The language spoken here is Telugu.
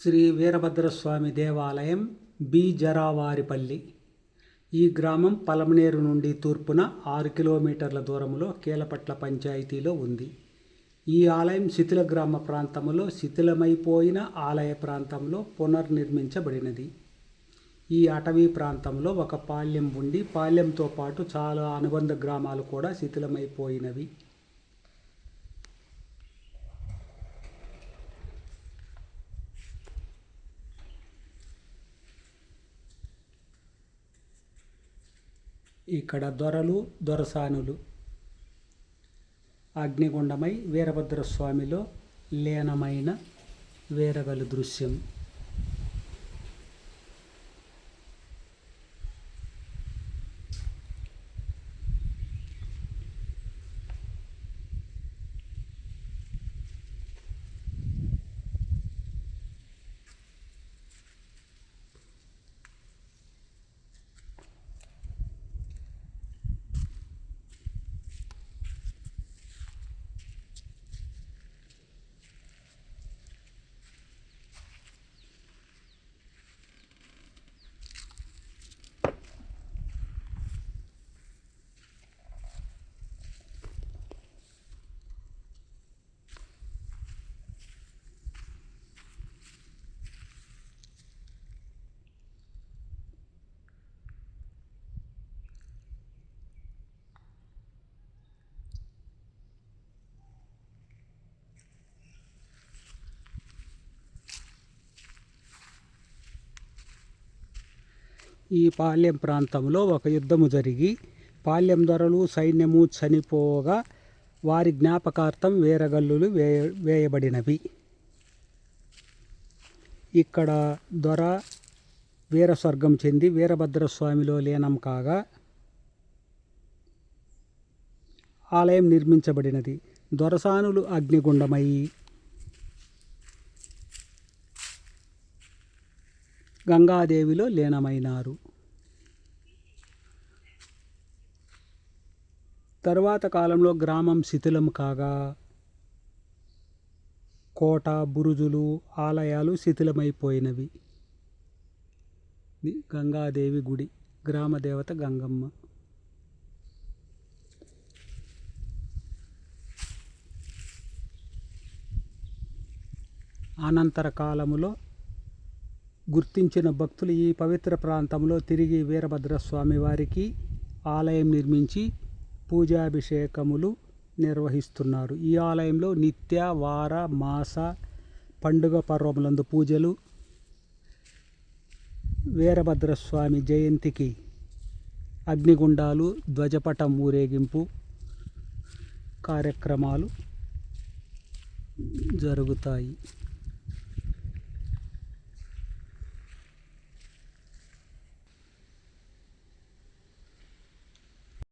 శ్రీ వీరభద్రస్వామి దేవాలయం బి జరావారిపల్లి. ఈ గ్రామం పలమనేరు నుండి తూర్పున 6 కిలోమీటర్ల దూరంలో కీలపట్ల పంచాయతీలో ఉంది. ఈ ఆలయం శిథిల గ్రామ ప్రాంతంలో శిథిలమైపోయిన ఆలయ ప్రాంతంలో పునర్నిర్మించబడినది. ఈ అటవీ ప్రాంతంలో ఒక పాళ్యం ఉండి పాళ్యంతో పాటు చాలా అనుబంధ గ్రామాలు కూడా శిథిలమైపోయినవి. ఇక్కడ దొరలు, దొరసానులు అగ్నిగుండమై వీరభద్రస్వామిలో లీనమైన వీరగలు దృశ్యం. ఈ పాళ్యం ప్రాంతంలో ఒక యుద్ధము జరిగి పాళ్యం దొరలు సైన్యము చనిపోగా వారి జ్ఞాపకార్థం వీరగల్లులు వేయబడినవి. ఇక్కడ దొర వీరస్వర్గం చెంది వీరభద్రస్వామిలో లీనం కాగా ఆలయం నిర్మించబడినది. దొరసానులు అగ్నిగుండమై గంగాదేవిలో లీనమైనారు. తరువాత కాలంలో గ్రామం శిథిలం కాగా కోట, బురుజులు, ఆలయాలు శిథిలమైపోయినవి. గంగాదేవి గుడి, గ్రామదేవత గంగమ్మ. అనంతర కాలములో గుర్తించిన భక్తులు ఈ పవిత్ర ప్రాంతంలో తిరిగి వీరభద్రస్వామి వారికి ఆలయం నిర్మించి పూజాభిషేకములు నిర్వహిస్తున్నారు. ఈ ఆలయంలో నిత్య, వార, మాస, పండుగ పర్వములందు పూజలు, వీరభద్రస్వామి జయంతికి అగ్నిగుండాలు, ధ్వజపటం ఊరేగింపు కార్యక్రమాలు జరుగుతాయి.